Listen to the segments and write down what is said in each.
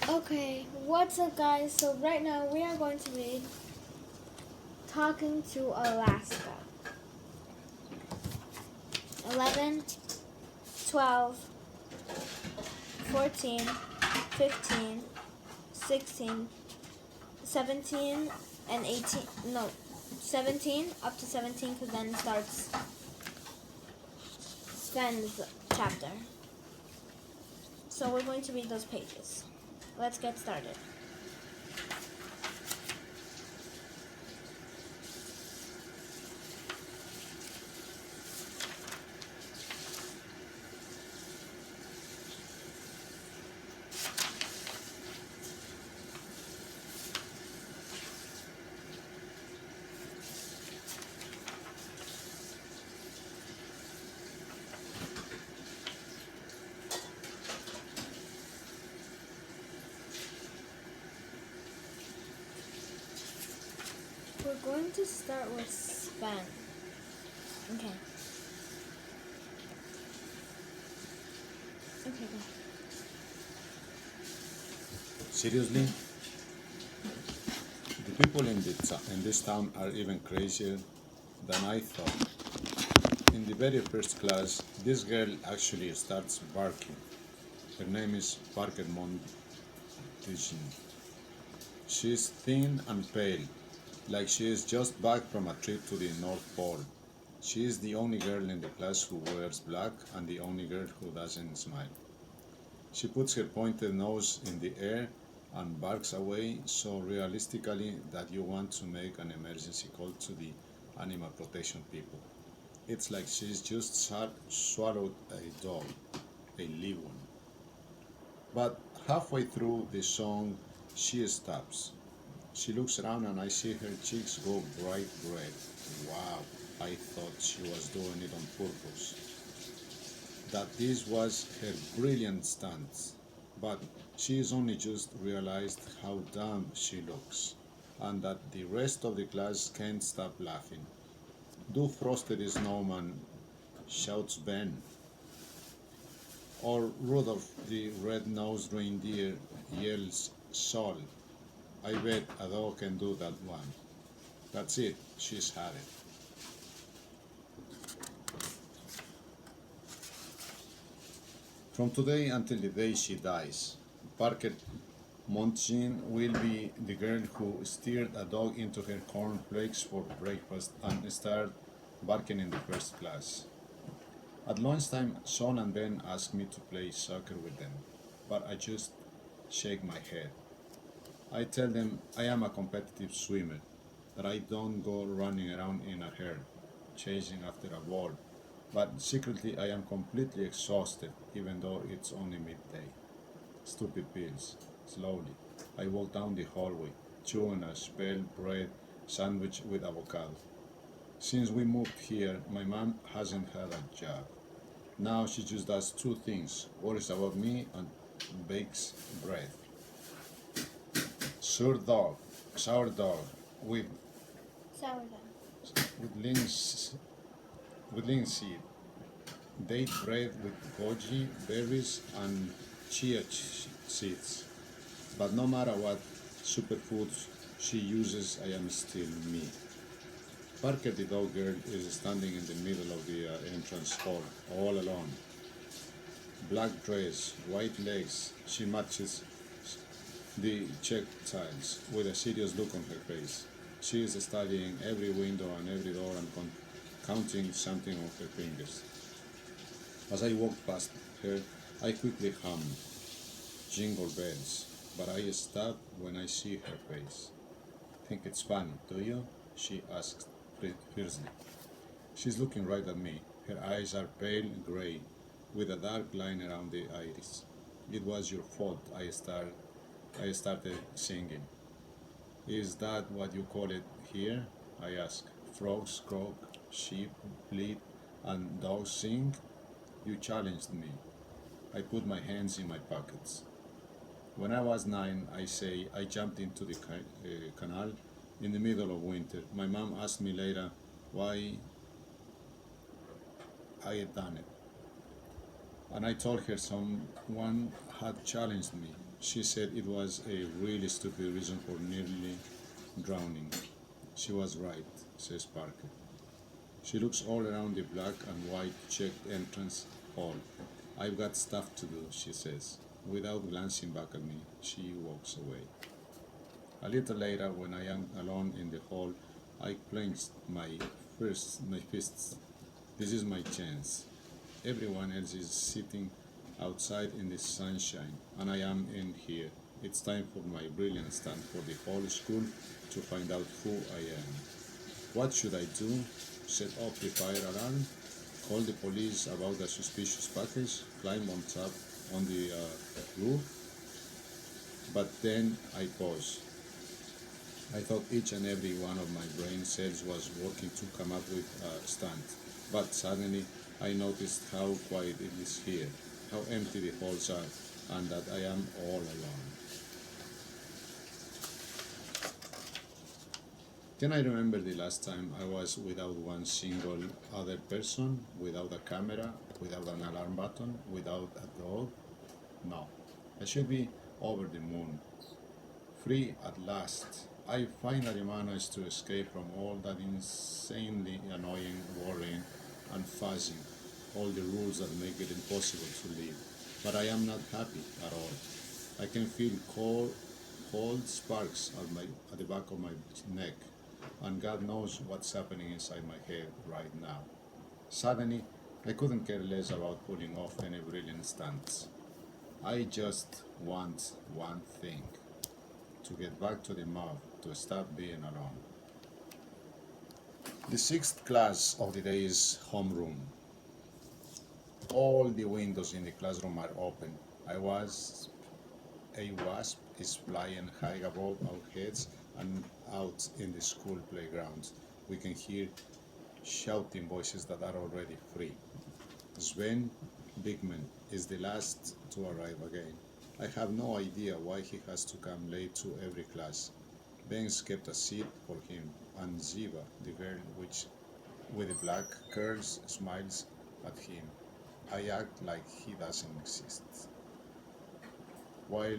Okay, what's up, guys? So, right now we are going to be talking to Alaska. 11, 12, 14, 15, 16, 17, and 18. No, 17 up to 17 because then starts Sven's chapter. So, we're going to read those pages. Let's get started. We're going to start with Sven. Okay. Okay, go. Seriously? The people in this town are even crazier than I thought. In the very first class, this girl actually starts barking. Her name is Parker Montigny. She is thin and pale, like she is just back from a trip to the North Pole. She is the only girl in the class who wears black and the only girl who doesn't smile. She puts her pointed nose in the air and barks away so realistically that you want to make an emergency call to the animal protection people. It's like she's just swallowed a dog, a live one. But halfway through the song, she stops. She looks around and I see her cheeks go bright red. Wow, I thought she was doing it on purpose. That this was her brilliant stunt. But she's only just realized how dumb she looks, and that the rest of the class can't stop laughing. Do Frosted Snowman, shouts Ben, or Rudolph the Red-Nosed Reindeer yells Sol. I bet a dog can do that one. That's it, she's had it. From today until the day she dies, Parker Montjean will be the girl who steered a dog into her cornflakes for breakfast and started barking in the first class. At lunchtime, Sean and Ben ask me to play soccer with them, but I just shake my head. I tell them I am a competitive swimmer, that I don't go running around in a herd, chasing after a ball, but secretly I am completely exhausted even though it's only midday. Stupid pills. Slowly, I walk down the hallway, chewing a spelled bread sandwich with avocado. Since we moved here, my mom hasn't had a job. Now she just does two things, worries about me and bakes bread. Sourdough with Sourdough. with links with linseed, date bread with goji berries and seeds. But no matter what superfoods she uses, I am still me. Parker the dog girl is standing in the middle of the entrance hall, all alone. Black dress, white legs, she matches the check tiles with a serious look on her face. She is studying every window and every door and counting something on her fingers. As I walk past her, I quickly hum Jingle Bells, but I stop when I see her face. Think it's funny, do you? She asks fiercely. She's looking right at me. Her eyes are pale gray, with a dark line around the iris. It was your fault, I started singing. Is that what you call it here? I ask. Frogs croak, sheep bleat, and dogs sing? You challenged me. I put my hands in my pockets. When I was 9, I say, I jumped into the canal in the middle of winter. My mom asked me later why I had done it. and I told her someone had challenged me. She said it was a really stupid reason for nearly drowning. She was right, says Parker. She looks all around the black and white checked entrance hall. I've got stuff to do, she says. Without glancing back at me, she walks away. A little later, when I am alone in the hall, I clench my fists. This is my chance. Everyone else is sitting outside in the sunshine, and I am in here. It's time for my brilliant stunt for the whole school to find out who I am. What should I do? Set off the fire alarm? Call the police about the suspicious package? Climb on top on the roof? But then I pause. I thought each and every one of my brain cells was working to come up with a stunt. But suddenly I noticed how quiet it is here, how empty the halls are, and that I am all alone. Can I remember the last time I was without one single other person, without a camera, without an alarm button, without a dog? No. I should be over the moon. Free at last. I finally managed to escape from all that insanely annoying worrying and fussing, all the rules that make it impossible to live. But I am not happy at all. I can feel cold sparks at the back of my neck, and God knows what's happening inside my head right now. Suddenly, I couldn't care less about pulling off any brilliant stunts. I just want one thing: to get back to the mob, to stop being alone. The sixth class of the day is homeroom. All the windows in the classroom are open. A wasp is flying high above our heads, and out in the school playground we can hear shouting voices that are already free. Sven Bigman is the last to arrive again. I have no idea why he has to come late to every class. Ben's kept a seat for him, and Ziva, the girl with the black curls, smiles at him. I act like he doesn't exist. While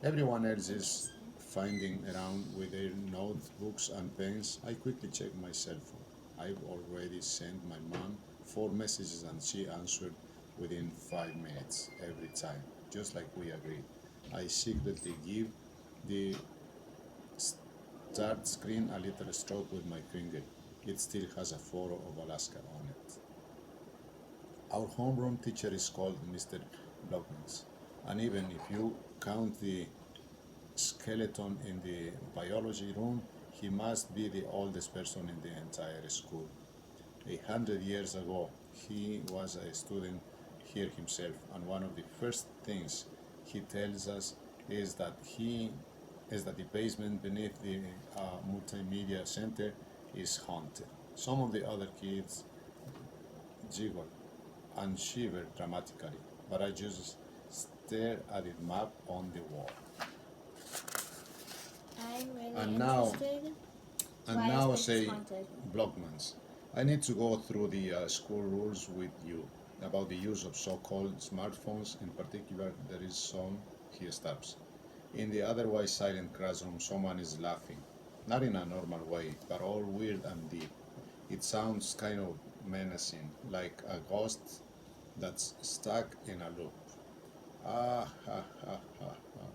everyone else is finding around with their notebooks and pens, I quickly check my cell phone. I've already sent my mom 4 messages and she answered within 5 minutes every time, just like we agreed. I secretly give the start screen a little stroke with my finger. It still has a photo of Alaska on it. Our homeroom teacher is called Mr. Blockmans, and even if you count the skeleton in the biology room, he must be the oldest person in the entire school. 100 years ago, he was a student here himself, and one of the first things he tells us is that the basement beneath the multimedia center is haunted. Some of the other kids giggle and shiver dramatically, but I just stare at the map on the wall. I'm really And now, interested. and Why now is this say haunted? Blockmans. I need to go through the school rules with you about the use of so-called smartphones. In particular, there is some. He stops. In the otherwise silent classroom, someone is laughing, not in a normal way, but all weird and deep. It sounds kind of menacing, like a ghost that's stuck in a loop. Ah ha ha ha ha.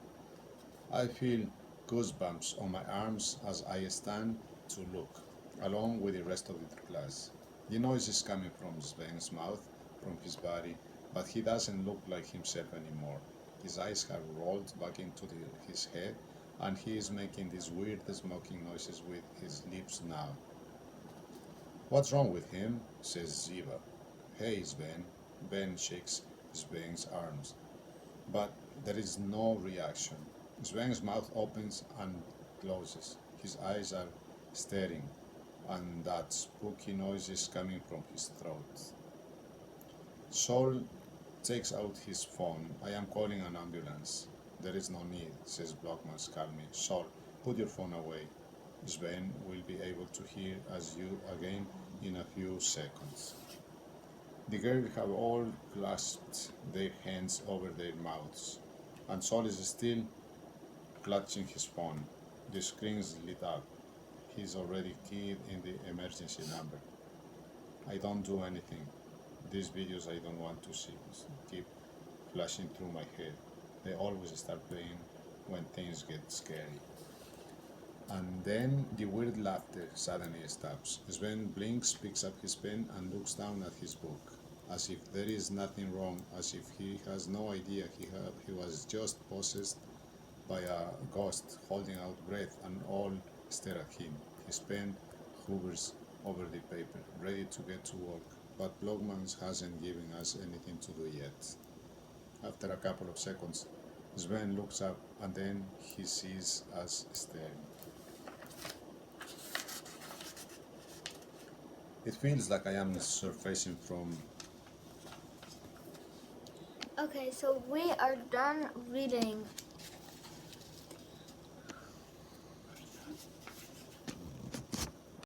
I feel goosebumps on my arms as I stand to look, along with the rest of the class. The noise is coming from Sven's mouth, from his body, but he doesn't look like himself anymore. His eyes have rolled back into his head, and he is making these weird smoking noises with his lips now. What's wrong with him? Says Ziva. Hey, Sven. Ben shakes Sven's arms, but there is no reaction. Sven's mouth opens and closes. His eyes are staring, and that spooky noise is coming from his throat. Sol takes out his phone. I am calling an ambulance. There is no need, says Blockmans calmly. Sol, put your phone away. Sven will be able to hear as you again in a few seconds. The girl have all clasped their hands over their mouths, and Sol is still clutching his phone. The screen's lit up. He's already keyed in the emergency number. I don't do anything. These videos I don't want to see keep flashing through my head. They always start playing when things get scary. And then the weird laughter suddenly stops. Sven blinks, picks up his pen, and looks down at his book, as if there is nothing wrong, as if he has no idea he was just possessed by a ghost holding out breath, and all stare at him. His pen hovers over the paper, ready to get to work, but Blogmans hasn't given us anything to do yet. After a couple of seconds, Sven looks up and then he sees us staring. It feels like I am surfacing from. Okay, so we are done reading